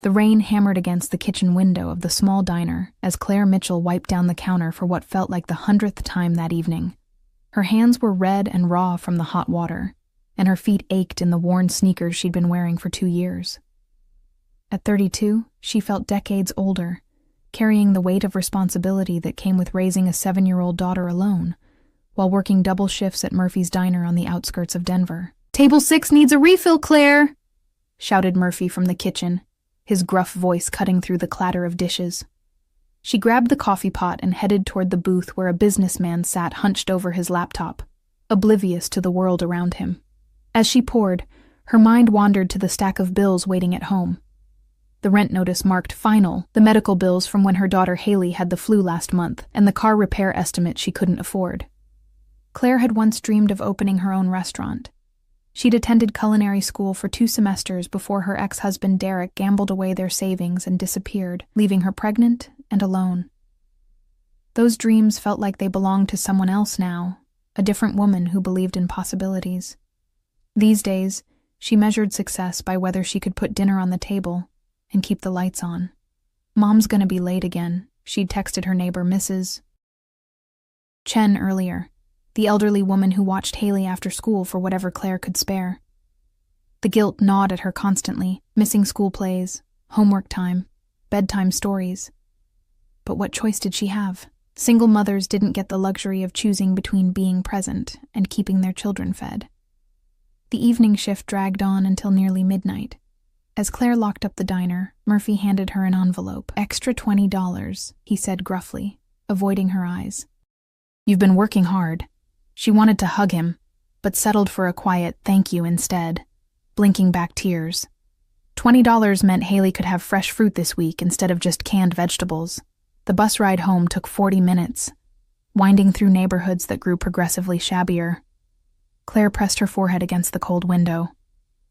The rain hammered against the kitchen window of the small diner as Claire Mitchell wiped down the counter for what felt like the 100th time that evening. Her hands were red and raw from the hot water, and her feet ached in the worn sneakers she'd been wearing for 2 years. At 32, she felt decades older, carrying the weight of responsibility that came with raising a 7-year-old daughter alone, while working double shifts at Murphy's Diner on the outskirts of Denver. "Table 6 needs a refill, Claire!" shouted Murphy from the kitchen, his gruff voice cutting through the clatter of dishes. She grabbed the coffee pot and headed toward the booth where a businessman sat hunched over his laptop, oblivious to the world around him. As she poured, her mind wandered to the stack of bills waiting at home. The rent notice marked final, the medical bills from when her daughter Haley had the flu last month, and the car repair estimate she couldn't afford. Claire had once dreamed of opening her own restaurant. She'd attended culinary school for 2 semesters before her ex-husband Derek gambled away their savings and disappeared, leaving her pregnant and alone. Those dreams felt like they belonged to someone else now, a different woman who believed in possibilities. These days, she measured success by whether she could put dinner on the table and keep the lights on. "Mom's gonna be late again," she'd texted her neighbor Mrs. Chen earlier, the elderly woman who watched Haley after school for whatever Claire could spare. The guilt gnawed at her constantly, missing school plays, homework time, bedtime stories. But what choice did she have? Single mothers didn't get the luxury of choosing between being present and keeping their children fed. The evening shift dragged on until nearly midnight. As Claire locked up the diner, Murphy handed her an envelope. "Extra $20, he said gruffly, avoiding her eyes. "You've been working hard." She wanted to hug him, but settled for a quiet thank you instead, blinking back tears. $20 meant Haley could have fresh fruit this week instead of just canned vegetables. The bus ride home took 40 minutes, winding through neighborhoods that grew progressively shabbier. Claire pressed her forehead against the cold window,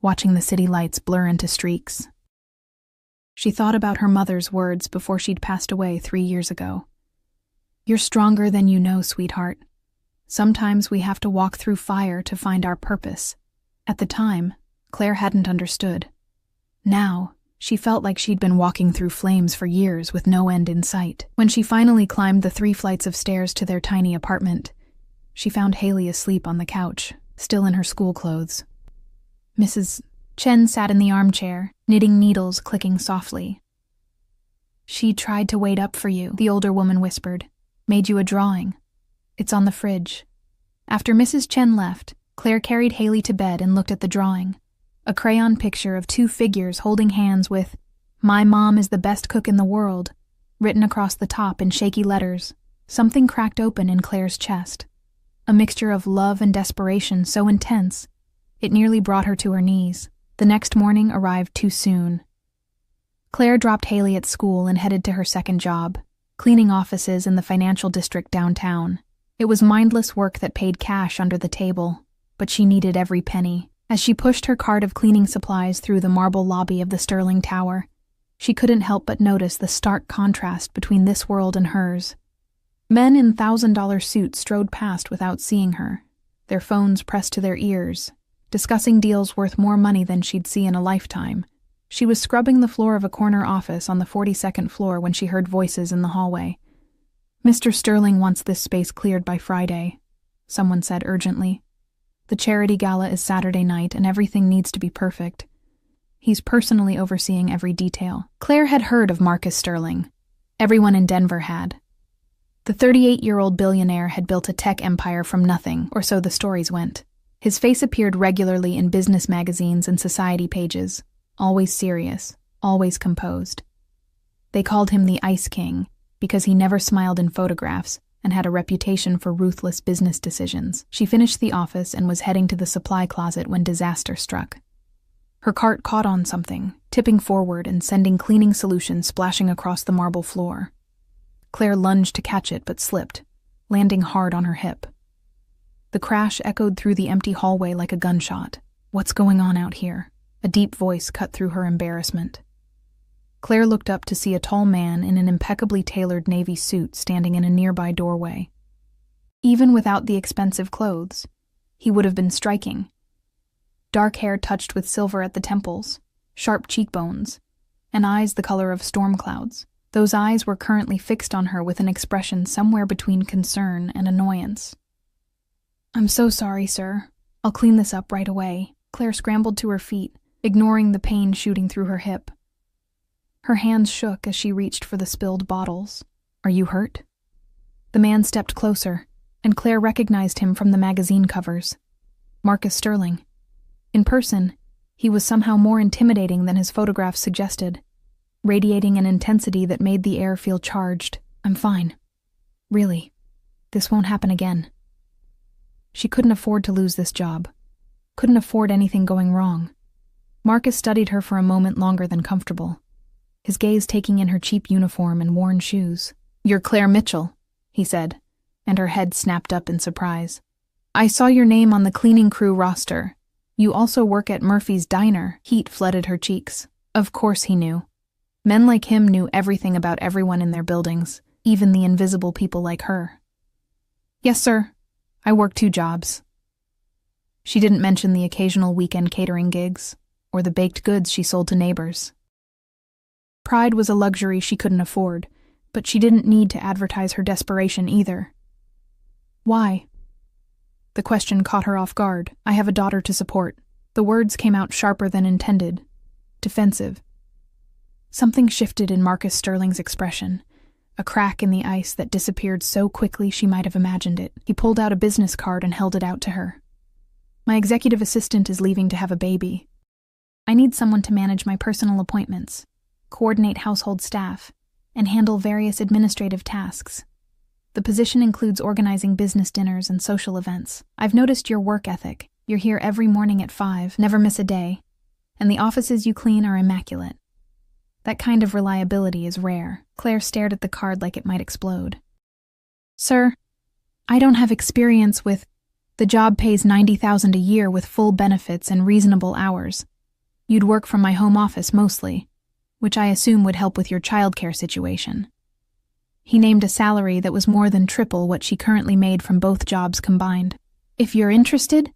watching the city lights blur into streaks. She thought about her mother's words before she'd passed away 3 years ago. "You're stronger than you know, sweetheart. Sometimes we have to walk through fire to find our purpose." At the time, Claire hadn't understood. Now, she felt like she'd been walking through flames for years with no end in sight. When she finally climbed the 3 flights of stairs to their tiny apartment, she found Haley asleep on the couch, still in her school clothes. Mrs. Chen sat in the armchair, knitting needles clicking softly. "She tried to wait up for you," the older woman whispered. "Made you a drawing. It's on the fridge." After Mrs. Chen left, Claire carried Haley to bed and looked at the drawing. A crayon picture of 2 figures holding hands with "My mom is the best cook in the world" written across the top in shaky letters. Something cracked open in Claire's chest. A mixture of love and desperation so intense, it nearly brought her to her knees. The next morning arrived too soon. Claire dropped Haley at school and headed to her second job, cleaning offices in the financial district downtown. It was mindless work that paid cash under the table, but she needed every penny. As she pushed her cart of cleaning supplies through the marble lobby of the Sterling Tower, she couldn't help but notice the stark contrast between this world and hers. Men in $1,000 suits strode past without seeing her, their phones pressed to their ears, discussing deals worth more money than she'd see in a lifetime. She was scrubbing the floor of a corner office on the 42nd floor when she heard voices in the hallway. "Mr. Sterling wants this space cleared by Friday," someone said urgently. "The charity gala is Saturday night and everything needs to be perfect. He's personally overseeing every detail." Claire had heard of Marcus Sterling. Everyone in Denver had. The 38-year-old billionaire had built a tech empire from nothing, or so the stories went. His face appeared regularly in business magazines and society pages, always serious, always composed. They called him the Ice King because he never smiled in photographs and had a reputation for ruthless business decisions. She finished the office and was heading to the supply closet when disaster struck. Her cart caught on something, tipping forward and sending cleaning solution splashing across the marble floor. Claire lunged to catch it but slipped, landing hard on her hip. The crash echoed through the empty hallway like a gunshot. "What's going on out here?" A deep voice cut through her embarrassment. Claire looked up to see a tall man in an impeccably tailored navy suit standing in a nearby doorway. Even without the expensive clothes, he would have been striking. Dark hair touched with silver at the temples, sharp cheekbones, and eyes the color of storm clouds. Those eyes were currently fixed on her with an expression somewhere between concern and annoyance. "I'm so sorry, sir. I'll clean this up right away." Claire scrambled to her feet, ignoring the pain shooting through her hip. Her hands shook as she reached for the spilled bottles. "Are you hurt?" The man stepped closer, and Claire recognized him from the magazine covers. Marcus Sterling. In person, he was somehow more intimidating than his photographs suggested, radiating an intensity that made the air feel charged. "I'm fine. Really. This won't happen again." She couldn't afford to lose this job. Couldn't afford anything going wrong. Marcus studied her for a moment longer than comfortable, his gaze taking in her cheap uniform and worn shoes. "You're Clare Mitchell," he said, and her head snapped up in surprise. "I saw your name on the cleaning crew roster. You also work at Murphy's Diner." Heat flooded her cheeks. Of course he knew. Men like him knew everything about everyone in their buildings, even the invisible people like her. "Yes, sir. I work 2 jobs." She didn't mention the occasional weekend catering gigs, or the baked goods she sold to neighbors. Pride was a luxury she couldn't afford, but she didn't need to advertise her desperation either. "Why?" The question caught her off guard. "I have a daughter to support." The words came out sharper than intended. Defensive. Something shifted in Marcus Sterling's expression, a crack in the ice that disappeared so quickly she might have imagined it. He pulled out a business card and held it out to her. "My executive assistant is leaving to have a baby. I need someone to manage my personal appointments, coordinate household staff, and handle various administrative tasks. The position includes organizing business dinners and social events. I've noticed your work ethic. You're here every morning at 5, never miss a day, and the offices you clean are immaculate. That kind of reliability is rare." Claire stared at the card like it might explode. "Sir, I don't have experience with... The job pays $90,000 a year with full benefits and reasonable hours. You'd work from my home office mostly, which I assume would help with your childcare situation." He named a salary that was more than triple what she currently made from both jobs combined. "If you're interested,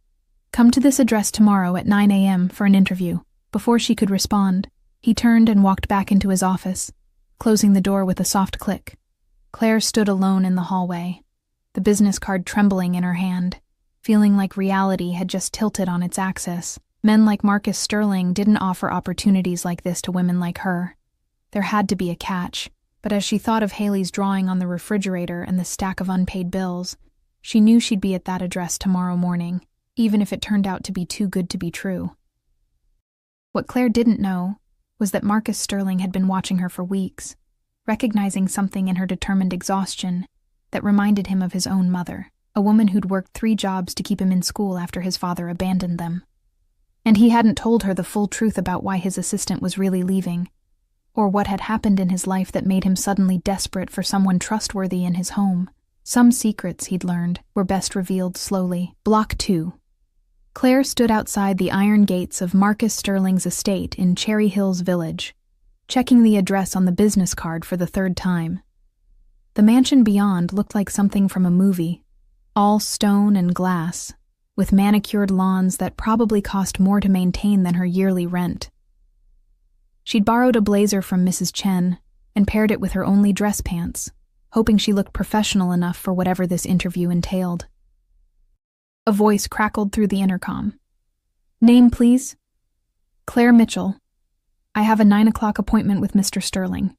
come to this address tomorrow at 9 a.m. for an interview." Before she could respond, he turned and walked back into his office, closing the door with a soft click. Claire stood alone in the hallway, the business card trembling in her hand, feeling like reality had just tilted on its axis. Men like Marcus Sterling didn't offer opportunities like this to women like her. There had to be a catch, but as she thought of Haley's drawing on the refrigerator and the stack of unpaid bills, she knew she'd be at that address tomorrow morning, even if it turned out to be too good to be true. What Claire didn't know was that Marcus Sterling had been watching her for weeks, recognizing something in her determined exhaustion that reminded him of his own mother, a woman who'd worked 3 jobs to keep him in school after his father abandoned them. And he hadn't told her the full truth about why his assistant was really leaving, or what had happened in his life that made him suddenly desperate for someone trustworthy in his home. Some secrets, he'd learned, were best revealed slowly. Block 2. Claire stood outside the iron gates of Marcus Sterling's estate in Cherry Hills Village, checking the address on the business card for the 3rd time. The mansion beyond looked like something from a movie, all stone and glass, with manicured lawns that probably cost more to maintain than her yearly rent. She'd borrowed a blazer from Mrs. Chen and paired it with her only dress pants, hoping she looked professional enough for whatever this interview entailed. A voice crackled through the intercom. "Name, please?" "Clare Mitchell. I have a 9 o'clock appointment with Mr. Sterling."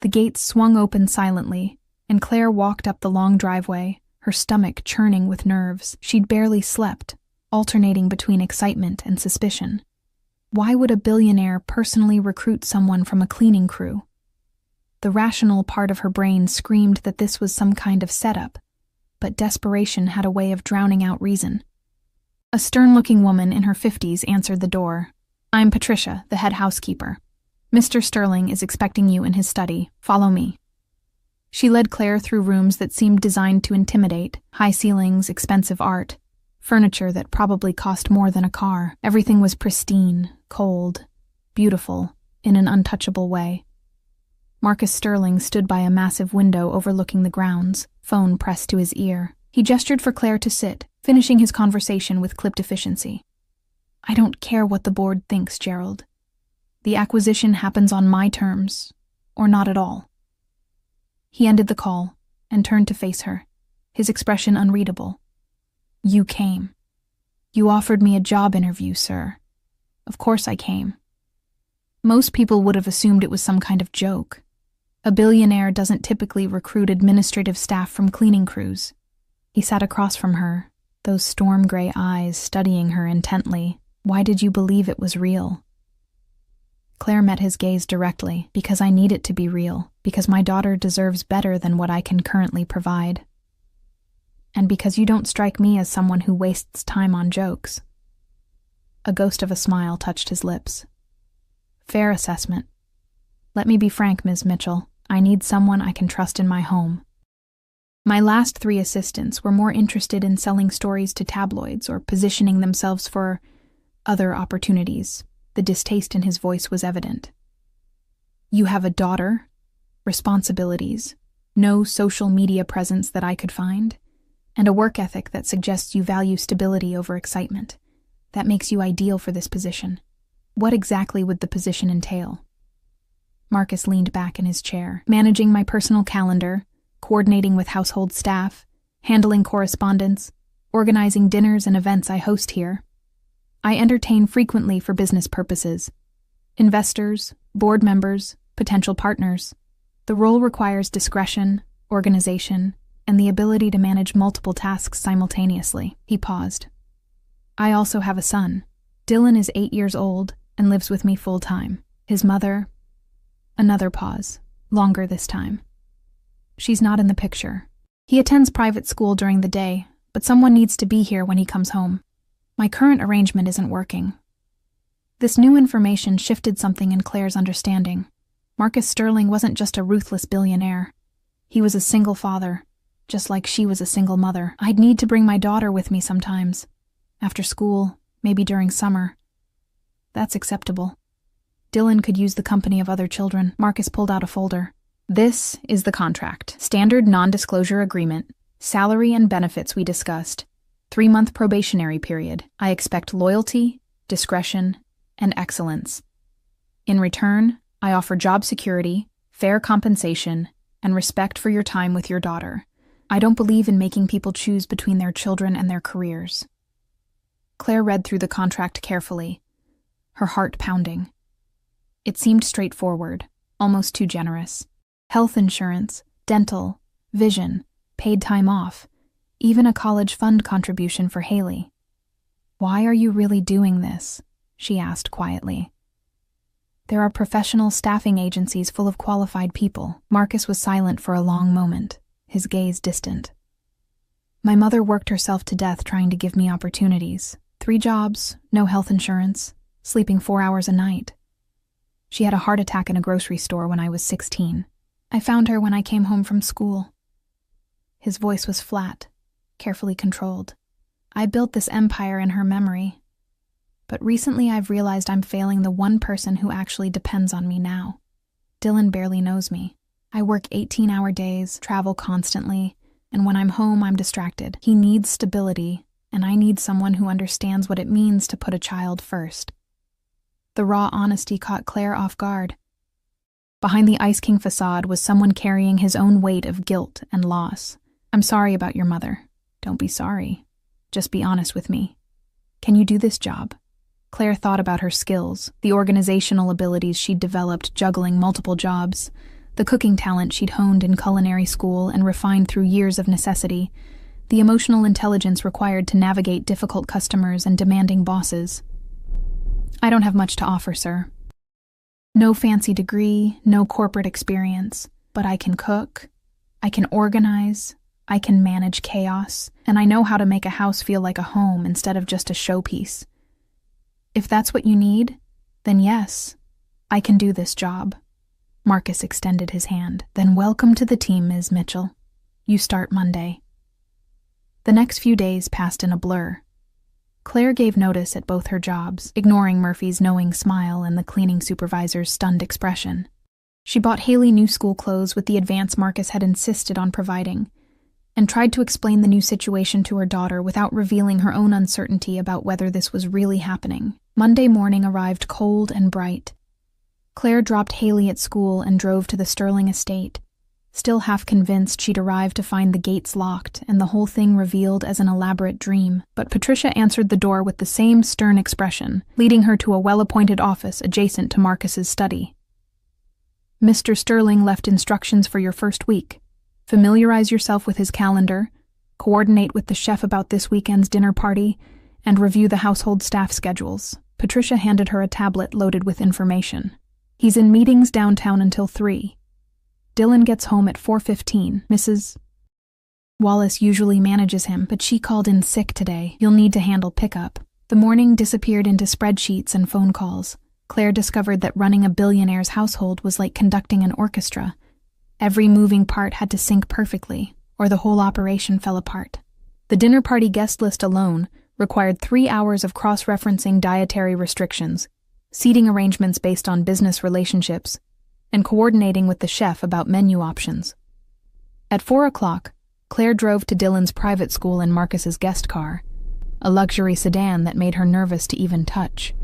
The gates swung open silently, and Claire walked up the long driveway, her stomach churning with nerves. She'd barely slept, alternating between excitement and suspicion. Why would a billionaire personally recruit someone from a cleaning crew? The rational part of her brain screamed that this was some kind of setup, but desperation had a way of drowning out reason. A stern-looking woman in her 50s answered the door. "I'm Patricia, the head housekeeper. Mr. Sterling is expecting you in his study. Follow me." She led Claire through rooms that seemed designed to intimidate, high ceilings, expensive art, furniture that probably cost more than a car. Everything was pristine, cold, beautiful, in an untouchable way. Marcus Sterling stood by a massive window overlooking the grounds, phone pressed to his ear. He gestured for Claire to sit, finishing his conversation with clipped efficiency. "I don't care what the board thinks, Gerald. The acquisition happens on my terms, or not at all." He ended the call and turned to face her, his expression unreadable. "You came. You offered me a job interview, sir. Of course I came." Most people would have assumed it was some kind of joke. A billionaire doesn't typically recruit administrative staff from cleaning crews. He sat across from her, those storm-gray eyes studying her intently. "Why did you believe it was real?" Claire met his gaze directly. "Because I need it to be real, because my daughter deserves better than what I can currently provide. And because you don't strike me as someone who wastes time on jokes." A ghost of a smile touched his lips. "Fair assessment. Let me be frank, Ms. Mitchell. I need someone I can trust in my home. My last 3 assistants were more interested in selling stories to tabloids or positioning themselves for other opportunities." The distaste in his voice was evident. "You have a daughter, responsibilities, no social media presence that I could find, and a work ethic that suggests you value stability over excitement. That makes you ideal for this position. What exactly would the position entail?" Marcus leaned back in his chair. "Managing my personal calendar, coordinating with household staff, handling correspondence, organizing dinners and events I host here. I entertain frequently for business purposes. Investors, board members, potential partners. The role requires discretion, organization, and the ability to manage multiple tasks simultaneously." He paused. "I also have a son. Dylan is 8 years old and lives with me full-time. His mother..." Another pause, longer this time. "She's not in the picture. He attends private school during the day, but someone needs to be here when he comes home. My current arrangement isn't working." This new information shifted something in Claire's understanding. Marcus Sterling wasn't just a ruthless billionaire. He was a single father, just like she was a single mother. "I'd need to bring my daughter with me sometimes. After school, maybe during summer." "That's acceptable. Dylan could use the company of other children." Marcus pulled out a folder. "This is the contract. Standard non-disclosure agreement. Salary and benefits we discussed. 3-month probationary period. I expect loyalty, discretion, and excellence. In return, I offer job security, fair compensation, and respect for your time with your daughter. I don't believe in making people choose between their children and their careers." Claire read through the contract carefully, her heart pounding. It seemed straightforward, almost too generous. Health insurance, dental, vision, paid time off, even a college fund contribution for Haley. "Why are you really doing this?" she asked quietly. "There are professional staffing agencies full of qualified people." Marcus was silent for a long moment, his gaze distant. "My mother worked herself to death trying to give me opportunities. 3 jobs, no health insurance, sleeping 4 hours a night. She had a heart attack in a grocery store when I was 16. I found her when I came home from school." His voice was flat, carefully controlled. "I built this empire in her memory. But recently I've realized I'm failing the one person who actually depends on me now. Dylan barely knows me. I work 18-hour days, travel constantly, and when I'm home I'm distracted. He needs stability, and I need someone who understands what it means to put a child first." The raw honesty caught Claire off guard. Behind the Ice King facade was someone carrying his own weight of guilt and loss. "I'm sorry about your mother." "Don't be sorry. Just be honest with me. Can you do this job?" Claire thought about her skills, the organizational abilities she'd developed juggling multiple jobs, the cooking talent she'd honed in culinary school and refined through years of necessity, the emotional intelligence required to navigate difficult customers and demanding bosses. "I don't have much to offer, sir. No fancy degree, no corporate experience, but I can cook, I can organize, I can manage chaos, and I know how to make a house feel like a home instead of just a showpiece. If that's what you need, then yes, I can do this job." Marcus extended his hand. "Then welcome to the team, Ms. Mitchell. You start Monday." The next few days passed in a blur. Claire gave notice at both her jobs, ignoring Murphy's knowing smile and the cleaning supervisor's stunned expression. She bought Haley new school clothes with the advance Marcus had insisted on providing, and tried to explain the new situation to her daughter without revealing her own uncertainty about whether this was really happening. Monday morning arrived cold and bright. Claire dropped Haley at school and drove to the Sterling estate, still half convinced she'd arrived to find the gates locked and the whole thing revealed as an elaborate dream. But Patricia answered the door with the same stern expression, leading her to a well-appointed office adjacent to Marcus's study. Mr. Sterling left instructions for your first week. Familiarize yourself with his calendar, coordinate with the chef about this weekend's dinner party, and review the household staff schedules. Patricia handed her a tablet loaded with information. He's in meetings downtown until 3. Dylan gets home at 4:15. Mrs. Wallace usually manages him, but she called in sick today. You'll need to handle pickup. The morning disappeared into spreadsheets and phone calls. Claire discovered that running a billionaire's household was like conducting an orchestra. Every moving part had to sync perfectly, or the whole operation fell apart. The dinner party guest list alone required 3 hours of cross-referencing dietary restrictions, seating arrangements based on business relationships, and coordinating with the chef about menu options. At 4 o'clock, Claire drove to Dylan's private school in Marcus's guest car, a luxury sedan that made her nervous to even touch.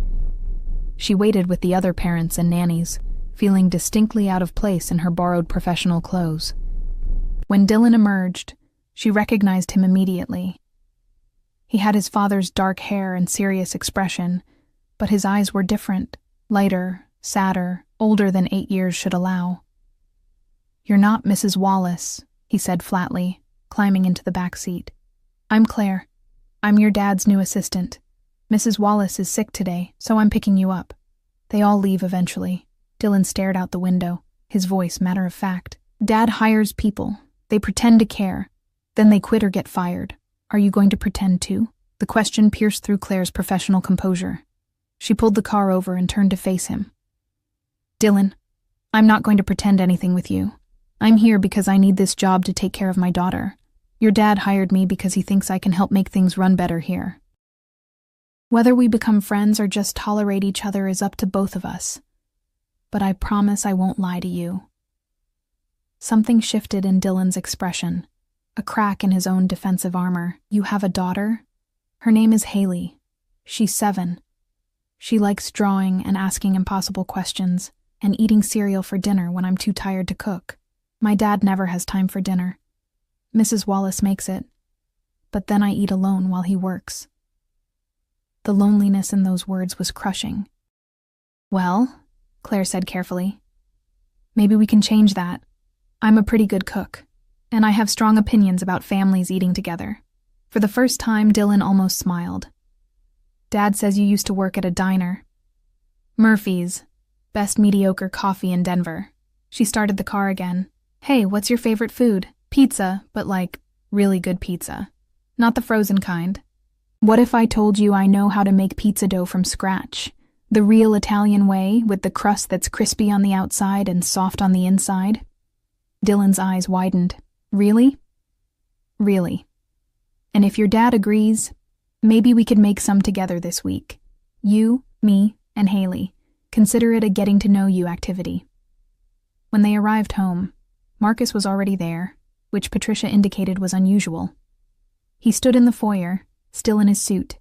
She waited with the other parents and nannies, feeling distinctly out of place in her borrowed professional clothes. When Dylan emerged, she recognized him immediately. He had his father's dark hair and serious expression, but his eyes were different, lighter, sadder, older than 8 years should allow. "You're not Mrs. Wallace," he said flatly, climbing into the back seat. "I'm Claire. I'm your dad's new assistant. Mrs. Wallace is sick today, so I'm picking you up." They all leave eventually. Dylan stared out the window, his voice matter of fact. "Dad hires people. They pretend to care. Then they quit or get fired. Are you going to pretend too?" The question pierced through Claire's professional composure. She pulled the car over and turned to face him. "Dylan, I'm not going to pretend anything with you. I'm here because I need this job to take care of my daughter. Your dad hired me because he thinks I can help make things run better here. Whether we become friends or just tolerate each other is up to both of us. But I promise I won't lie to you." Something shifted in Dylan's expression, a crack in his own defensive armor. "You have a daughter? Her name is Haley. She's 7. She likes drawing and asking impossible questions, and eating cereal for dinner when I'm too tired to cook. My dad never has time for dinner. Mrs. Wallace makes it, but then I eat alone while he works." The loneliness in those words was crushing. "Well," Claire said carefully, "maybe we can change that. I'm a pretty good cook, and I have strong opinions about families eating together." For the first time, Dylan almost smiled. "Dad says you used to work at a diner. Murphy's. Best mediocre coffee in Denver." She started the car again. "Hey, what's your favorite food?" "Pizza, but like, really good pizza. Not the frozen kind." "What if I told you I know how to make pizza dough from scratch? The real Italian way, with the crust that's crispy on the outside and soft on the inside?" Dylan's eyes widened. "Really?" "Really. And if your dad agrees, maybe we could make some together this week. You, me, and Haley. Consider it a getting-to-know-you activity." When they arrived home, Marcus was already there, which Patricia indicated was unusual. He stood in the foyer, still in his suit,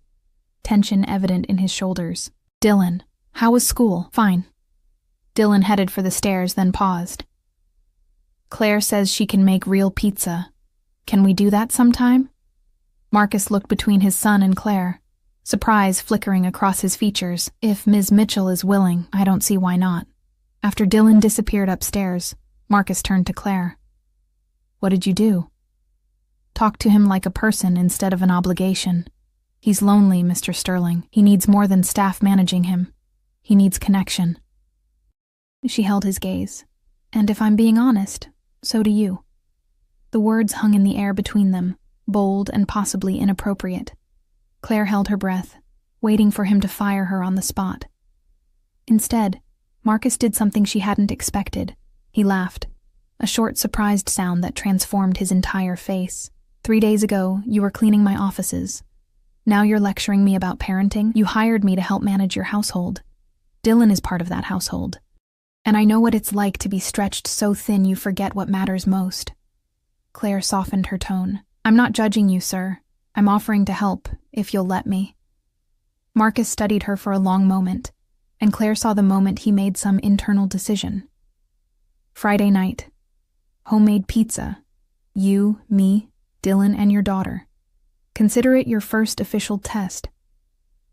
tension evident in his shoulders. "Dylan, how was school?" "Fine." Dylan headed for the stairs, then paused. "Claire says she can make real pizza. Can we do that sometime?" Marcus looked between his son and Claire, surprise flickering across his features. "If Ms. Mitchell is willing, I don't see why not." After Dylan disappeared upstairs, Marcus turned to Claire. "What did you do?" "Talk to him like a person instead of an obligation. He's lonely, Mr. Sterling. He needs more than staff managing him. He needs connection." She held his gaze. "And if I'm being honest, so do you." The words hung in the air between them, bold and possibly inappropriate. Claire held her breath, waiting for him to fire her on the spot. Instead, Marcus did something she hadn't expected. He laughed, a short, surprised sound that transformed his entire face. "3 days ago, you were cleaning my offices. Now you're lecturing me about parenting? You hired me to help manage your household. Dylan is part of that household. And I know what it's like to be stretched so thin you forget what matters most." Claire softened her tone. "I'm not judging you, sir. I'm offering to help, if you'll let me." Marcus studied her for a long moment, and Clare saw the moment he made some internal decision. Friday night. Homemade pizza. You, me, Dylan, and your daughter. Consider it your first official test.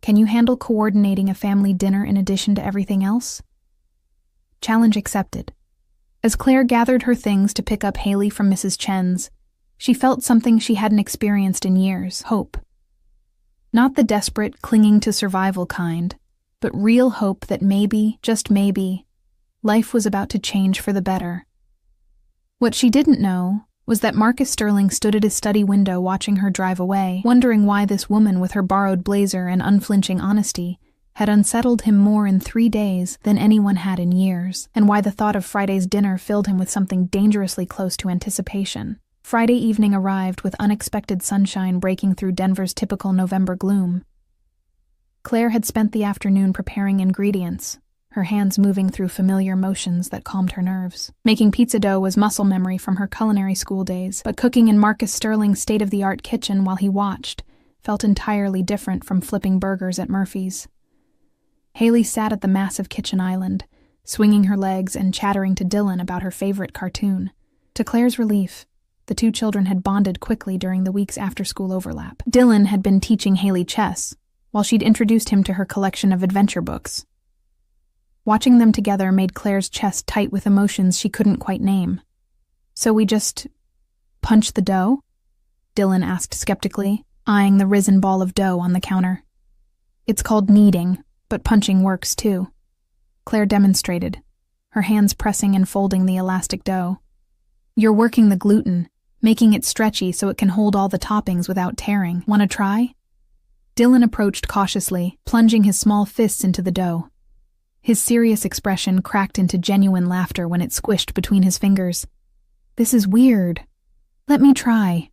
Can you handle coordinating a family dinner in addition to everything else? Challenge accepted. As Clare gathered her things to pick up Haley from Mrs. Chen's, she felt something she hadn't experienced in years: hope. Not the desperate, clinging to survival kind, but real hope that maybe, just maybe, life was about to change for the better. What she didn't know was that Marcus Sterling stood at his study window watching her drive away, wondering why this woman with her borrowed blazer and unflinching honesty had unsettled him more in 3 days than anyone had in years, and why the thought of Friday's dinner filled him with something dangerously close to anticipation. Friday evening arrived with unexpected sunshine breaking through Denver's typical November gloom. Clare had spent the afternoon preparing ingredients, her hands moving through familiar motions that calmed her nerves. Making pizza dough was muscle memory from her culinary school days, but cooking in Marcus Sterling's state-of-the-art kitchen while he watched felt entirely different from flipping burgers at Murphy's. Haley sat at the massive kitchen island, swinging her legs and chattering to Dylan about her favorite cartoon. To Clare's relief, the two children had bonded quickly during the week's after-school overlap. Dylan had been teaching Haley chess, while she'd introduced him to her collection of adventure books. Watching them together made Clare's chest tight with emotions she couldn't quite name. "So we just punch the dough?" Dylan asked skeptically, eyeing the risen ball of dough on the counter. "It's called kneading, but punching works too," Clare demonstrated, her hands pressing and folding the elastic dough. "You're working the gluten, making it stretchy so it can hold all the toppings without tearing. Want to try?" Dylan approached cautiously, plunging his small fists into the dough. His serious expression cracked into genuine laughter when it squished between his fingers. "This is weird. Let me try."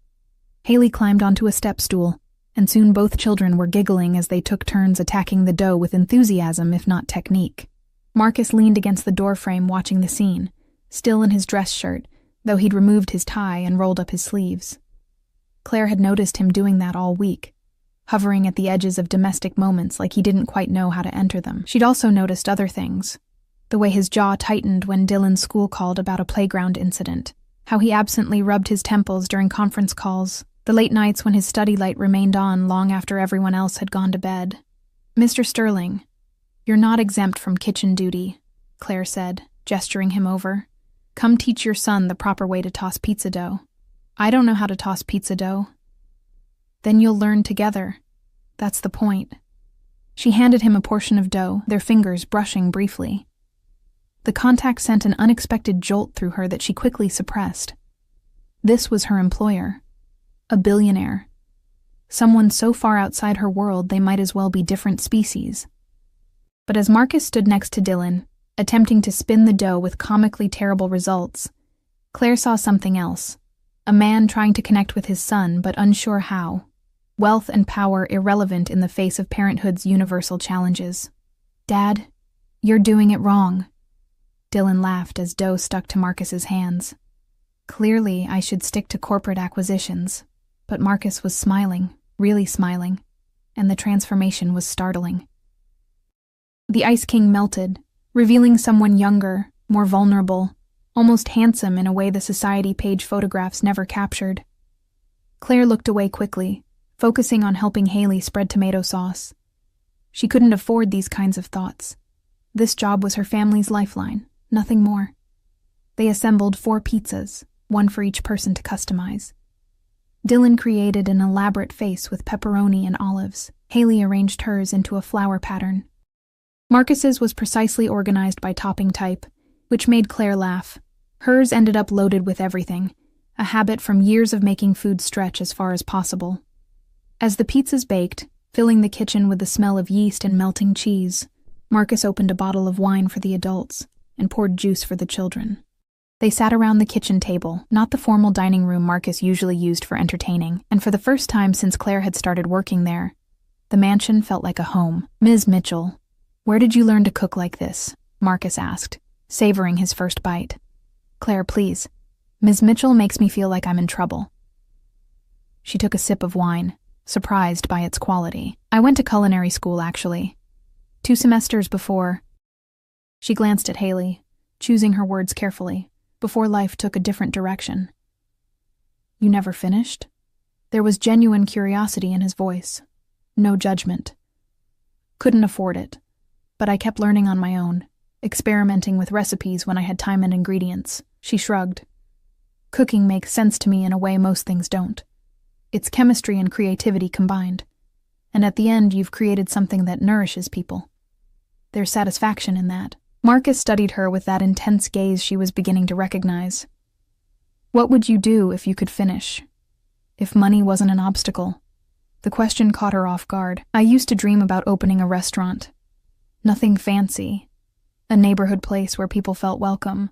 Haley climbed onto a step stool, and soon both children were giggling as they took turns attacking the dough with enthusiasm if not technique. Marcus leaned against the doorframe watching the scene, still in his dress shirt, though he'd removed his tie and rolled up his sleeves. Clare had noticed him doing that all week, hovering at the edges of domestic moments like he didn't quite know how to enter them. She'd also noticed other things. The way his jaw tightened when Dylan's school called about a playground incident, how he absently rubbed his temples during conference calls, the late nights when his study light remained on long after everyone else had gone to bed. "Mr. Sterling, you're not exempt from kitchen duty," Clare said, gesturing him over. "Come teach your son the proper way to toss pizza dough." "I don't know how to toss pizza dough." "Then you'll learn together. That's the point." She handed him a portion of dough, their fingers brushing briefly. The contact sent an unexpected jolt through her that she quickly suppressed. This was her employer. A billionaire. Someone so far outside her world they might as well be different species. But as Marcus stood next to Dylan, attempting to spin the dough with comically terrible results, Clare saw something else. A man trying to connect with his son but unsure how. Wealth and power irrelevant in the face of parenthood's universal challenges. "Dad, you're doing it wrong." Dylan laughed as dough stuck to Marcus's hands. "Clearly, I should stick to corporate acquisitions." But Marcus was smiling, really smiling, and the transformation was startling. The Ice King melted, revealing someone younger, more vulnerable, almost handsome in a way the society page photographs never captured. Clare looked away quickly, focusing on helping Haley spread tomato sauce. She couldn't afford these kinds of thoughts. This job was her family's lifeline, nothing more. They assembled 4 pizzas, one for each person to customize. Dylan created an elaborate face with pepperoni and olives. Haley arranged hers into a flower pattern. Marcus's was precisely organized by topping type, which made Clare laugh. Hers ended up loaded with everything, a habit from years of making food stretch as far as possible. As the pizzas baked, filling the kitchen with the smell of yeast and melting cheese, Marcus opened a bottle of wine for the adults and poured juice for the children. They sat around the kitchen table, not the formal dining room Marcus usually used for entertaining, and for the first time since Clare had started working there, the mansion felt like a home. "Ms. Mitchell, where did you learn to cook like this?" Marcus asked, savoring his first bite. "Clare, please. Ms. Mitchell makes me feel like I'm in trouble." She took a sip of wine, surprised by its quality. "I went to culinary school, actually. 2 semesters before, She glanced at Haley, choosing her words carefully, before life took a different direction. You never finished? There was genuine curiosity in his voice. No judgment. Couldn't afford it, but I kept learning on my own, experimenting with recipes when I had time and ingredients. She shrugged. Cooking makes sense to me in a way most things don't. It's chemistry and creativity combined. And at the end, you've created something that nourishes people. There's satisfaction in that. Marcus studied her with that intense gaze she was beginning to recognize. What would you do if you could finish? If money wasn't an obstacle? The question caught her off guard. I used to dream about opening a restaurant. Nothing fancy. A neighborhood place where people felt welcome,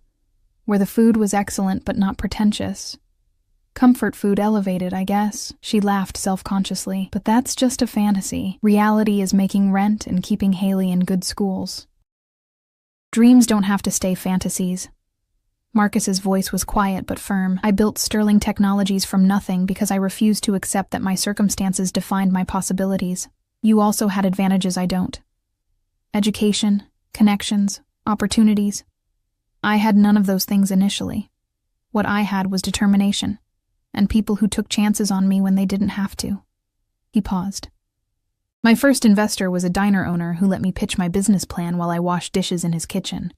where the food was excellent but not pretentious. Comfort food elevated, I guess. She laughed self-consciously. But that's just a fantasy. Reality is making rent and keeping Haley in good schools. Dreams don't have to stay fantasies. Marcus's voice was quiet but firm. I built sterling technologies from nothing because I refused to accept that my circumstances defined my possibilities. You also had advantages I don't. Education, connections, opportunities. I had none of those things initially. What I had was determination, and people who took chances on me when they didn't have to. He paused. My first investor was a diner owner who let me pitch my business plan while I washed dishes in his kitchen.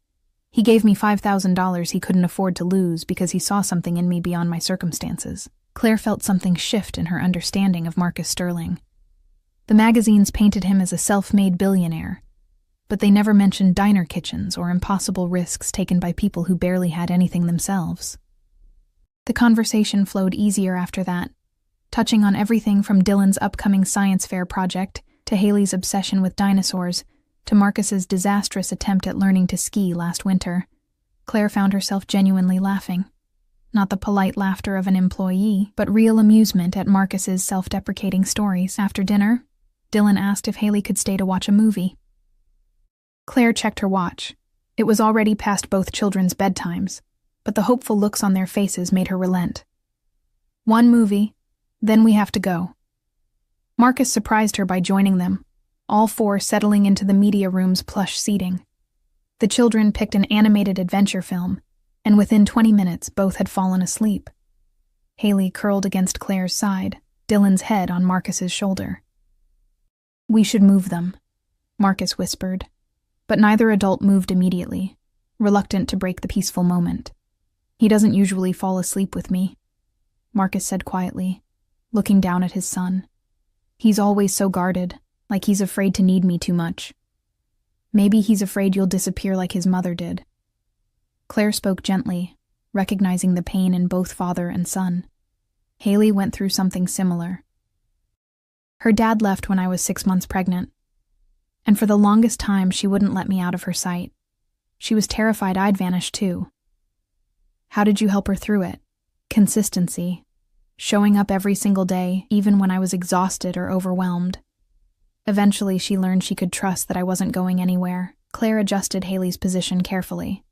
He gave me $5,000 he couldn't afford to lose because he saw something in me beyond my circumstances. Claire felt something shift in her understanding of Marcus Sterling. The magazines painted him as a self-made billionaire, but they never mentioned diner kitchens or impossible risks taken by people who barely had anything themselves. The conversation flowed easier after that, touching on everything from Dylan's upcoming science fair project to Haley's obsession with dinosaurs to Marcus's disastrous attempt at learning to ski last winter. Claire found herself genuinely laughing. Not the polite laughter of an employee, but real amusement at Marcus's self-deprecating stories. After dinner, Dylan asked if Haley could stay to watch a movie. Claire checked her watch. It was already past both children's bedtimes, but the hopeful looks on their faces made her relent. One movie, then we have to go. Marcus surprised her by joining them, all four settling into the media room's plush seating. The children picked an animated adventure film, and within 20 minutes both had fallen asleep. Haley curled against Claire's side, Dylan's head on Marcus's shoulder. We should move them, Marcus whispered, but neither adult moved immediately, reluctant to break the peaceful moment. He doesn't usually fall asleep with me, Marcus said quietly, looking down at his son. He's always so guarded, like he's afraid to need me too much. Maybe he's afraid you'll disappear like his mother did. Claire spoke gently, recognizing the pain in both father and son. Haley went through something similar. Her dad left when I was 6 months pregnant, and for the longest time she wouldn't let me out of her sight. She was terrified I'd vanish too. How did you help her through it? Consistency. Showing up every single day, even when I was exhausted or overwhelmed. Eventually, she learned she could trust that I wasn't going anywhere. Claire adjusted Haley's position carefully.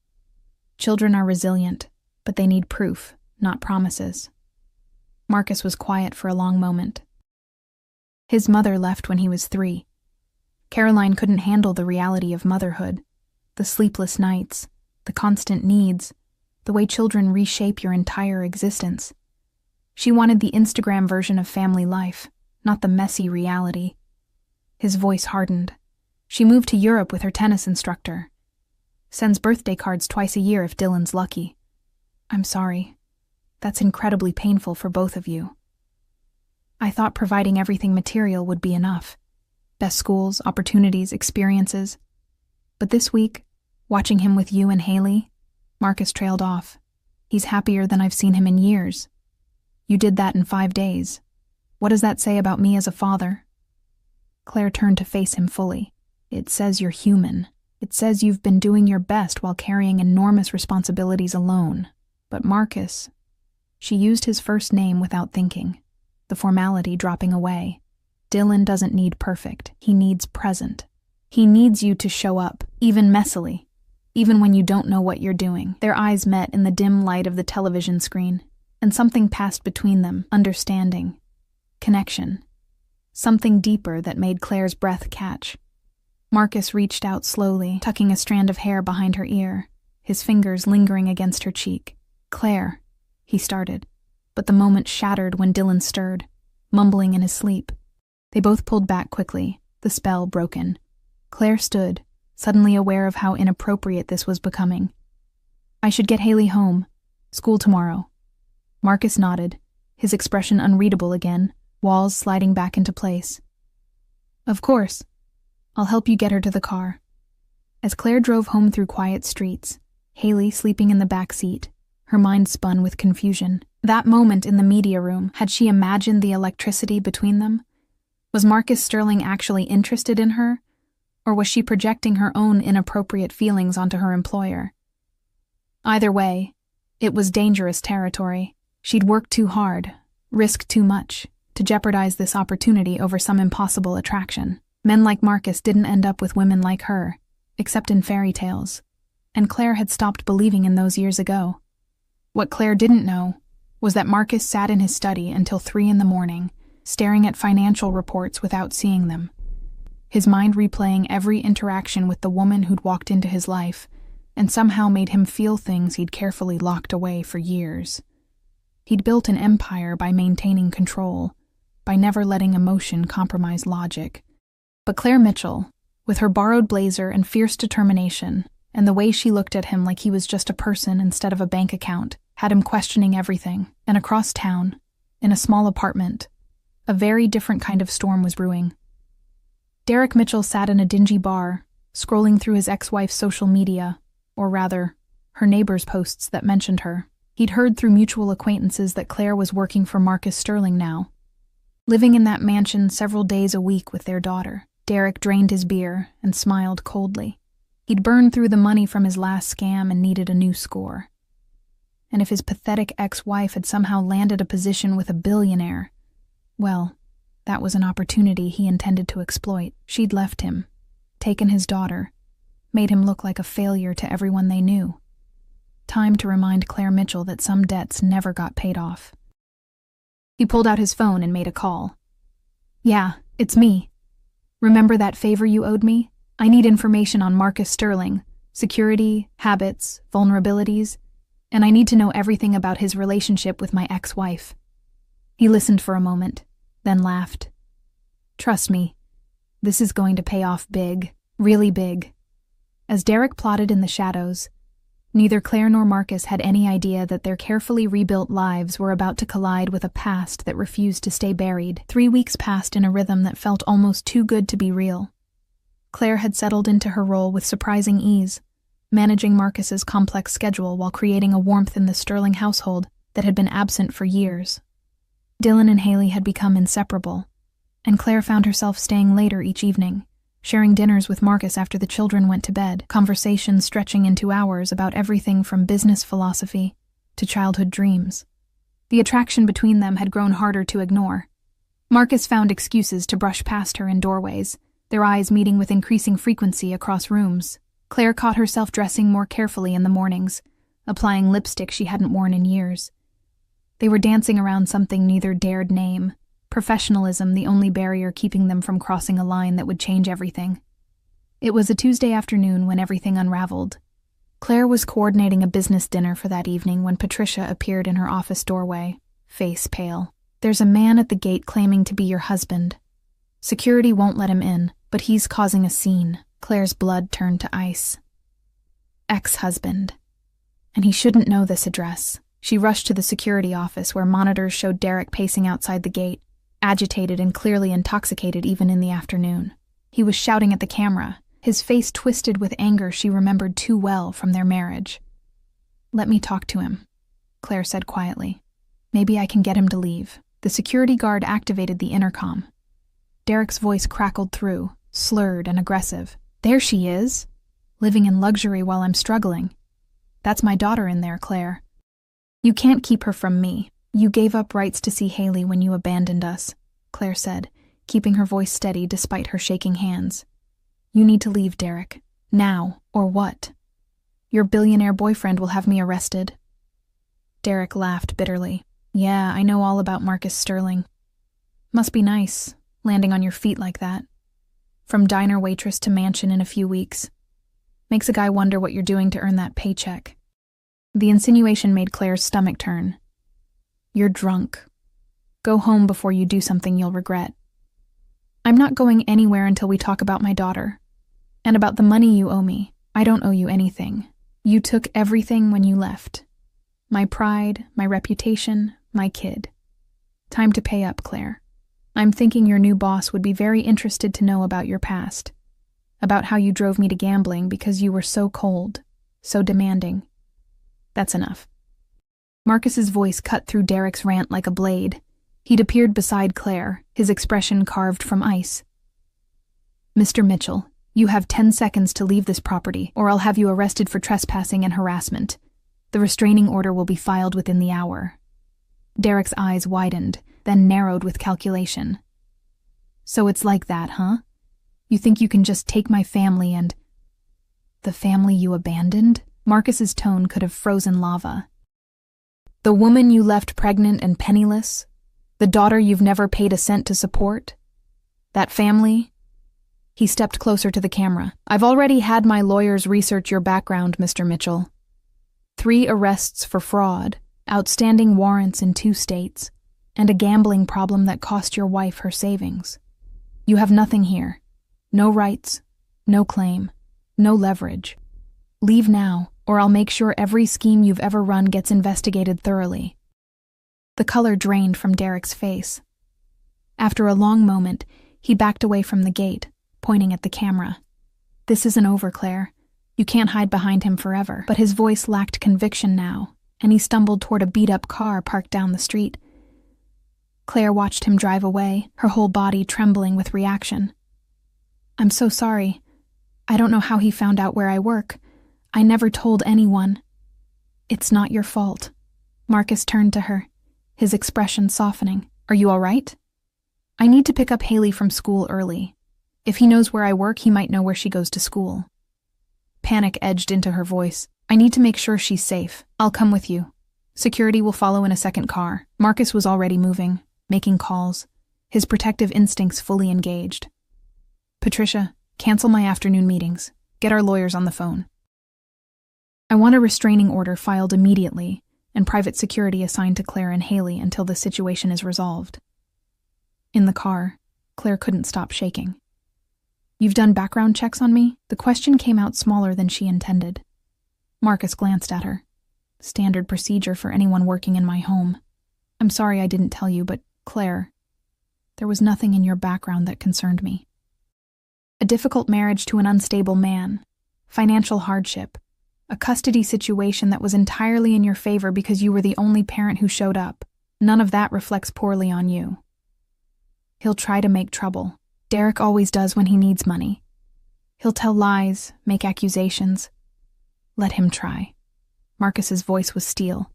Children are resilient, but they need proof, not promises. Marcus was quiet for a long moment. His mother left when he was 3. Caroline couldn't handle the reality of motherhood, the sleepless nights, the constant needs, the way children reshape your entire existence. She wanted the Instagram version of family life, not the messy reality. His voice hardened. She moved to Europe with her tennis instructor. Sends birthday cards twice a year if Dylan's lucky. I'm sorry. That's incredibly painful for both of you. I thought providing everything material would be enough. Best schools, opportunities, experiences. But this week, watching him with you and Haley, Marcus trailed off. He's happier than I've seen him in years. You did that in 5 days. What does that say about me as a father? Claire turned to face him fully. It says you're human. It says you've been doing your best while carrying enormous responsibilities alone. But Marcus... She used his first name without thinking, the formality dropping away. Dylan doesn't need perfect. He needs present. He needs you to show up, even messily, even when you don't know what you're doing. Their eyes met in the dim light of the television screen, and something passed between them, understanding, connection, something deeper that made Claire's breath catch. Marcus reached out slowly, tucking a strand of hair behind her ear, his fingers lingering against her cheek. "Claire," he started, but the moment shattered when Dylan stirred, mumbling in his sleep. They both pulled back quickly, the spell broken. Claire stood, suddenly aware of how inappropriate this was becoming. "I should get Haley home. School tomorrow." Marcus nodded, his expression unreadable again, walls sliding back into place. "Of course. I'll help you get her to the car." As Claire drove home through quiet streets, Haley sleeping in the back seat, her mind spun with confusion. That moment in the media room, had she imagined the electricity between them? Was Marcus Sterling actually interested in her, or was she projecting her own inappropriate feelings onto her employer? Either way, it was dangerous territory. She'd worked too hard, risked too much, to jeopardize this opportunity over some impossible attraction. Men like Marcus didn't end up with women like her, except in fairy tales, and Claire had stopped believing in those years ago. What Claire didn't know was that Marcus sat in his study until 3 a.m, staring at financial reports without seeing them, his mind replaying every interaction with the woman who'd walked into his life and somehow made him feel things he'd carefully locked away for years. He'd built an empire by maintaining control, by never letting emotion compromise logic. But Clare Mitchell, with her borrowed blazer and fierce determination, and the way she looked at him like he was just a person instead of a bank account, had him questioning everything. And across town, in a small apartment, a very different kind of storm was brewing. Derek Mitchell sat in a dingy bar, scrolling through his ex-wife's social media, or rather, her neighbors' posts that mentioned her. He'd heard through mutual acquaintances that Claire was working for Marcus Sterling now, living in that mansion several days a week with their daughter. Derek drained his beer and smiled coldly. He'd burned through the money from his last scam and needed a new score. And if his pathetic ex-wife had somehow landed a position with a billionaire, well, that was an opportunity he intended to exploit. She'd left him, taken his daughter, made him look like a failure to everyone they knew. Time to remind Clare Mitchell that some debts never got paid off. He pulled out his phone and made a call. "Yeah, it's me. Remember that favor you owed me? I need information on Marcus Sterling, security, habits, vulnerabilities, and I need to know everything about his relationship with my ex-wife." He listened for a moment, then laughed. "Trust me, this is going to pay off big, really big." As Derek plotted in the shadows, neither Claire nor Marcus had any idea that their carefully rebuilt lives were about to collide with a past that refused to stay buried. 3 weeks passed in a rhythm that felt almost too good to be real. Claire had settled into her role with surprising ease, managing Marcus's complex schedule while creating a warmth in the Sterling household that had been absent for years. Dylan and Haley had become inseparable, and Claire found herself staying later each evening, sharing dinners with Marcus after the children went to bed, conversations stretching into hours about everything from business philosophy to childhood dreams. The attraction between them had grown harder to ignore. Marcus found excuses to brush past her in doorways, their eyes meeting with increasing frequency across rooms. Claire caught herself dressing more carefully in the mornings, applying lipstick she hadn't worn in years. They were dancing around something neither dared name, professionalism the only barrier keeping them from crossing a line that would change everything. It was a Tuesday afternoon when everything unraveled. Claire was coordinating a business dinner for that evening when Patricia appeared in her office doorway, face pale. "There's a man at the gate claiming to be your husband. Security won't let him in, but he's causing a scene." Claire's blood turned to ice. Ex-husband. And he shouldn't know this address. She rushed to the security office where monitors showed Derek pacing outside the gate, agitated and clearly intoxicated even in the afternoon. He was shouting at the camera, his face twisted with anger she remembered too well from their marriage. "Let me talk to him," Claire said quietly. "Maybe I can get him to leave." The security guard activated the intercom. Derek's voice crackled through, slurred and aggressive. "There she is, living in luxury while I'm struggling. That's my daughter in there, Claire. You can't keep her from me. You gave up rights to see Haley when you abandoned us," Claire said, keeping her voice steady despite her shaking hands. "You need to leave, Derek. Now, or what? Your billionaire boyfriend will have me arrested." Derek laughed bitterly. "Yeah, I know all about Marcus Sterling. Must be nice, landing on your feet like that." From diner waitress to mansion in a few weeks. Makes a guy wonder what you're doing to earn that paycheck. The insinuation made Claire's stomach turn. You're drunk. Go home before you do something you'll regret. I'm not going anywhere until we talk about my daughter. And about the money you owe me. I don't owe you anything. You took everything when you left. My pride, my reputation, my kid. Time to pay up, Claire. I'm thinking your new boss would be very interested to know about your past. About how you drove me to gambling because you were so cold, so demanding. That's enough. Marcus's voice cut through Derek's rant like a blade. He'd appeared beside Claire, his expression carved from ice. Mr. Mitchell, you have 10 seconds to leave this property, or I'll have you arrested for trespassing and harassment. The restraining order will be filed within the hour. Derek's eyes widened, then narrowed with calculation. So it's like that, huh? You think you can just take my family and... The family you abandoned? Marcus's tone could have frozen lava. The woman you left pregnant and penniless? The daughter you've never paid a cent to support? That family? He stepped closer to the camera. I've already had my lawyers research your background, Mr. Mitchell. 3 arrests for fraud, outstanding warrants in 2 states, and a gambling problem that cost your wife her savings. You have nothing here. No rights, no claim, no leverage. Leave now, or I'll make sure every scheme you've ever run gets investigated thoroughly. The color drained from Derek's face. After a long moment, he backed away from the gate, pointing at the camera. This isn't over, Claire. You can't hide behind him forever. But his voice lacked conviction now, and he stumbled toward a beat-up car parked down the street. Claire watched him drive away, her whole body trembling with reaction. I'm so sorry. I don't know how he found out where I work. I never told anyone. It's not your fault. Marcus turned to her, his expression softening. Are you all right? I need to pick up Haley from school early. If he knows where I work, he might know where she goes to school. Panic edged into her voice. I need to make sure she's safe. I'll come with you. Security will follow in a second car. Marcus was already moving, making calls, his protective instincts fully engaged. Patricia, cancel my afternoon meetings. Get our lawyers on the phone. I want a restraining order filed immediately and private security assigned to Claire and Haley until the situation is resolved. In the car, Claire couldn't stop shaking. You've done background checks on me? The question came out smaller than she intended. Marcus glanced at her. Standard procedure for anyone working in my home. I'm sorry I didn't tell you, but Claire, there was nothing in your background that concerned me. A difficult marriage to an unstable man, financial hardship, a custody situation that was entirely in your favor because you were the only parent who showed up. None of that reflects poorly on you. He'll try to make trouble. Derek always does when he needs money. He'll tell lies, make accusations. Let him try. Marcus's voice was steel.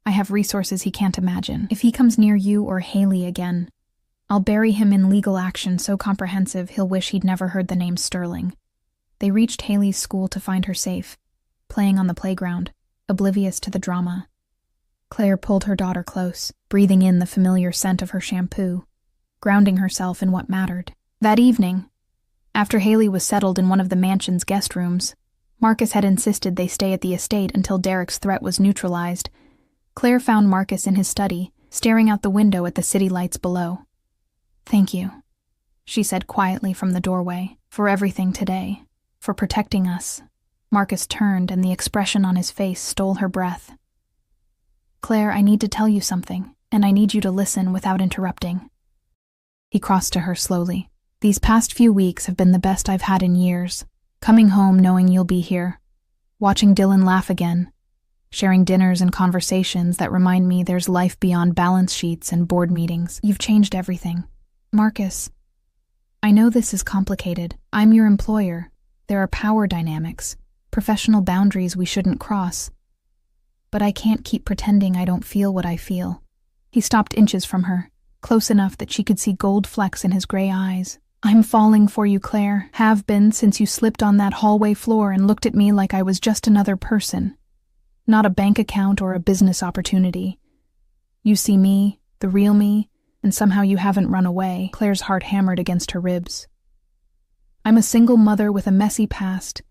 I have resources he can't imagine. If he comes near you or Haley again, I'll bury him in legal action so comprehensive he'll wish he'd never heard the name Sterling. They reached Haley's school to find her safe, playing on the playground, oblivious to the drama. Claire pulled her daughter close, breathing in the familiar scent of her shampoo, grounding herself in what mattered. That evening, after Haley was settled in one of the mansion's guest rooms, Marcus had insisted they stay at the estate until Derek's threat was neutralized. Claire found Marcus in his study, staring out the window at the city lights below. Thank you, she said quietly from the doorway, for everything today, for protecting us. Marcus turned, and the expression on his face stole her breath. Claire, I need to tell you something, and I need you to listen without interrupting. He crossed to her slowly. These past few weeks have been the best I've had in years. Coming home knowing you'll be here. Watching Dylan laugh again. Sharing dinners and conversations that remind me there's life beyond balance sheets and board meetings. You've changed everything. Marcus, I know this is complicated. I'm your employer. There are power dynamics, professional boundaries we shouldn't cross. But I can't keep pretending I don't feel what I feel. He stopped inches from her, close enough that she could see gold flecks in his gray eyes. I'm falling for you, Claire. Have been since you slipped on that hallway floor and looked at me like I was just another person. Not a bank account or a business opportunity. You see me, the real me, and somehow you haven't run away. Claire's heart hammered against her ribs. I'm a single mother with a messy past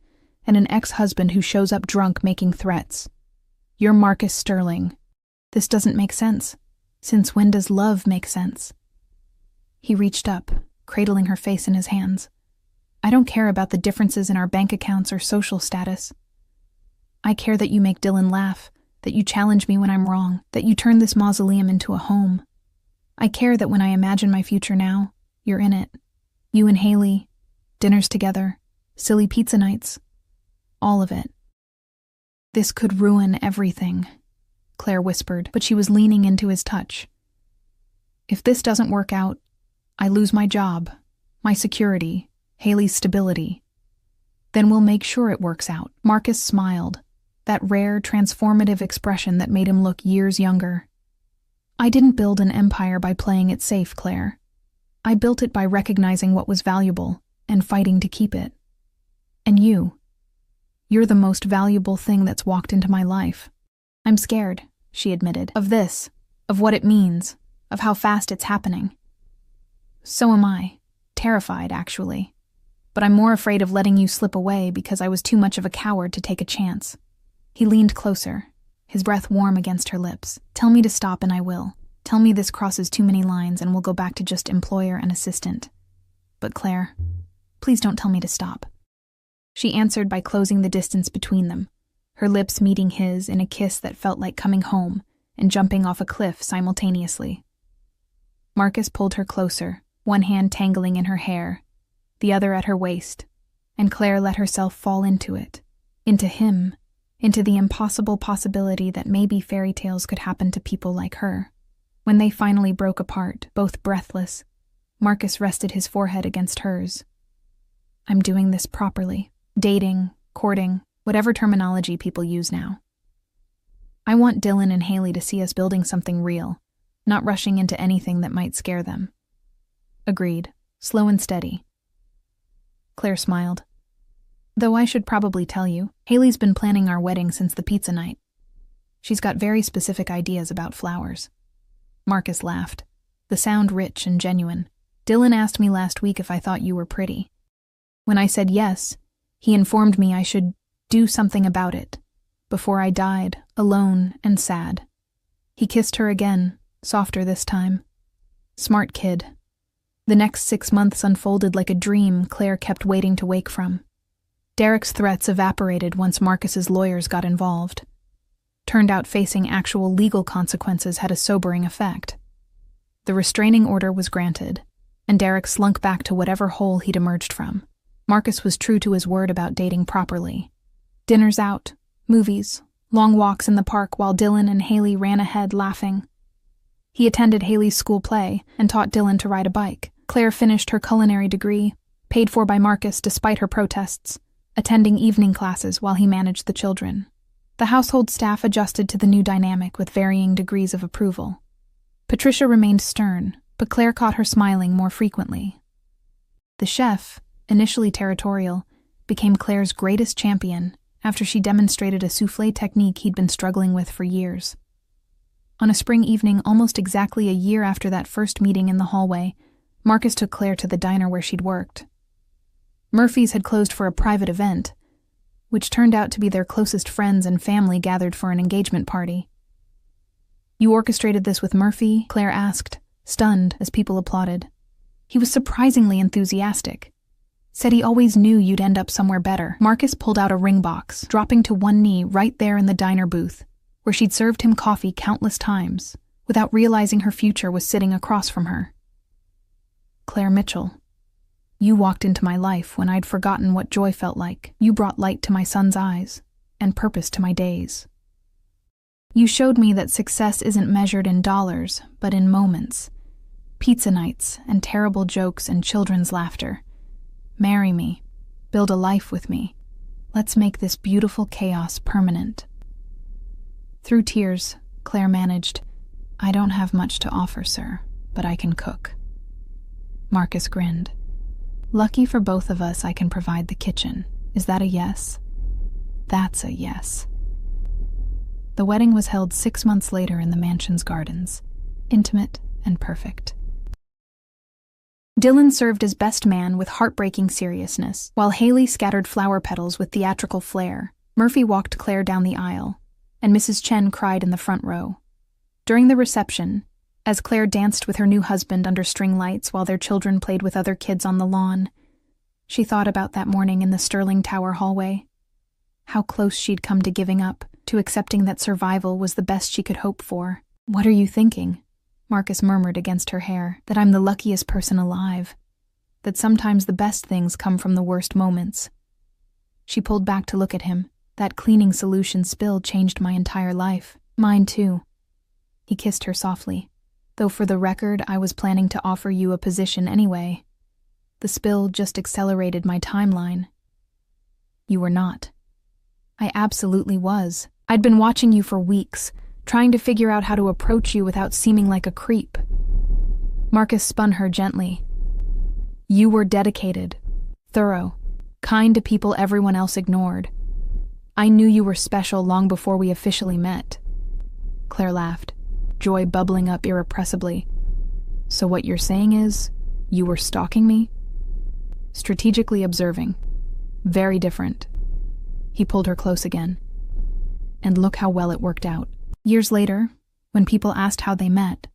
and an ex-husband who shows up drunk making threats. You're Marcus Sterling. This doesn't make sense. Since when does love make sense? He reached up, cradling her face in his hands. I don't care about the differences in our bank accounts or social status. I care that you make Dylan laugh, that you challenge me when I'm wrong, that you turn this mausoleum into a home. I care that when I imagine my future now, you're in it. You and Haley, dinners together, silly pizza nights, all of it. This could ruin everything, Claire whispered, but she was leaning into his touch. If this doesn't work out, I lose my job, my security, Haley's stability. Then we'll make sure it works out. Marcus smiled, that rare, transformative expression that made him look years younger. I didn't build an empire by playing it safe, Claire. I built it by recognizing what was valuable and fighting to keep it. And you're the most valuable thing that's walked into my life. I'm scared, she admitted, of this, of what it means, of how fast it's happening. So am I, terrified, actually. But I'm more afraid of letting you slip away because I was too much of a coward to take a chance. He leaned closer, his breath warm against her lips. Tell me to stop and I will. Tell me this crosses too many lines and we'll go back to just employer and assistant. But Claire, please don't tell me to stop. She answered by closing the distance between them, her lips meeting his in a kiss that felt like coming home and jumping off a cliff simultaneously. Marcus pulled her closer, one hand tangling in her hair, the other at her waist, and Claire let herself fall into it, into him, into the impossible possibility that maybe fairy tales could happen to people like her. When they finally broke apart, both breathless, Marcus rested his forehead against hers. I'm doing this properly. Dating, courting, whatever terminology people use now. I want Dylan and Haley to see us building something real, not rushing into anything that might scare them. Agreed, slow and steady. Claire smiled. Though I should probably tell you, Haley's been planning our wedding since the pizza night. She's got very specific ideas about flowers. Marcus laughed, the sound rich and genuine. Dylan asked me last week if I thought you were pretty. When I said yes, he informed me I should do something about it, before I died, alone and sad. He kissed her again, softer this time. Smart kid. The next 6 months unfolded like a dream Claire kept waiting to wake from. Derek's threats evaporated once Marcus's lawyers got involved. Turned out facing actual legal consequences had a sobering effect. The restraining order was granted, and Derek slunk back to whatever hole he'd emerged from. Marcus was true to his word about dating properly. Dinners out, movies, long walks in the park while Dylan and Haley ran ahead laughing. He attended Haley's school play and taught Dylan to ride a bike. Claire finished her culinary degree, paid for by Marcus despite her protests, attending evening classes while he managed the children. The household staff adjusted to the new dynamic with varying degrees of approval. Patricia remained stern, but Claire caught her smiling more frequently. The chef, initially territorial, became Claire's greatest champion after she demonstrated a soufflé technique he'd been struggling with for years. On a spring evening almost exactly a year after that first meeting in the hallway, Marcus took Claire to the diner where she'd worked. Murphy's had closed for a private event, which turned out to be their closest friends and family gathered for an engagement party. You orchestrated this with Murphy? Claire asked, stunned as people applauded. He was surprisingly enthusiastic. Said he always knew you'd end up somewhere better. Marcus pulled out a ring box, dropping to one knee right there in the diner booth, where she'd served him coffee countless times, without realizing her future was sitting across from her. Claire Mitchell, you walked into my life when I'd forgotten what joy felt like. You brought light to my son's eyes, and purpose to my days. You showed me that success isn't measured in dollars, but in moments. Pizza nights, and terrible jokes and children's laughter. Marry me. Build a life with me. Let's make this beautiful chaos permanent. Through tears, Claire managed, I don't have much to offer, sir, but I can cook. Marcus grinned. Lucky for both of us, I can provide the kitchen. Is that a yes? That's a yes. The wedding was held 6 months later in the mansion's gardens, intimate and perfect. Dylan served as best man with heartbreaking seriousness, while Haley scattered flower petals with theatrical flair. Murphy walked Claire down the aisle, and Mrs. Chen cried in the front row. During the reception, as Claire danced with her new husband under string lights while their children played with other kids on the lawn, she thought about that morning in the Sterling Tower hallway. How close she'd come to giving up, to accepting that survival was the best she could hope for. "What are you thinking?" Marcus murmured against her hair. "That I'm the luckiest person alive. That sometimes the best things come from the worst moments." She pulled back to look at him. "That cleaning solution spill changed my entire life. Mine too." He kissed her softly. "Though for the record, I was planning to offer you a position anyway. The spill just accelerated my timeline." "You were not." "I absolutely was. I'd been watching you for weeks, trying to figure out how to approach you without seeming like a creep." Marcus spun her gently. "You were dedicated, thorough, kind to people everyone else ignored. I knew you were special long before we officially met." Claire laughed, joy bubbling up irrepressibly. "So what you're saying is, you were stalking me?" "Strategically observing. Very different." He pulled her close again. "And look how well it worked out." Years later, when people asked how they met,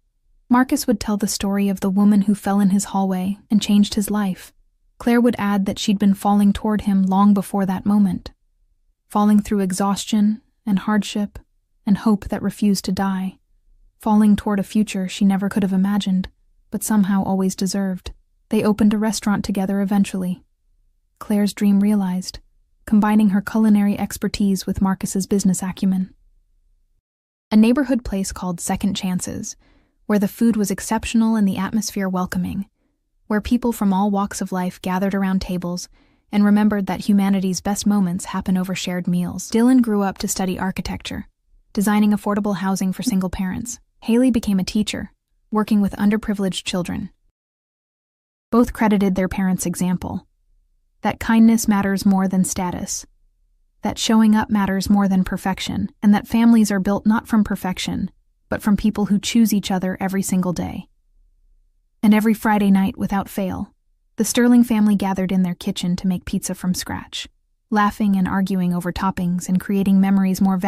Marcus would tell the story of the woman who fell in his hallway and changed his life. Claire would add that she'd been falling toward him long before that moment, falling through exhaustion and hardship and hope that refused to die, falling toward a future she never could have imagined, but somehow always deserved. They opened a restaurant together eventually. Claire's dream realized, combining her culinary expertise with Marcus's business acumen. A neighborhood place called Second Chances, where the food was exceptional and the atmosphere welcoming, where people from all walks of life gathered around tables and remembered that humanity's best moments happen over shared meals. Dylan grew up to study architecture, designing affordable housing for single parents. Haley became a teacher, working with underprivileged children. Both credited their parents' example, that kindness matters more than status, that showing up matters more than perfection, and that families are built not from perfection, but from people who choose each other every single day. And every Friday night, without fail, the Sterling family gathered in their kitchen to make pizza from scratch, laughing and arguing over toppings and creating memories more valuable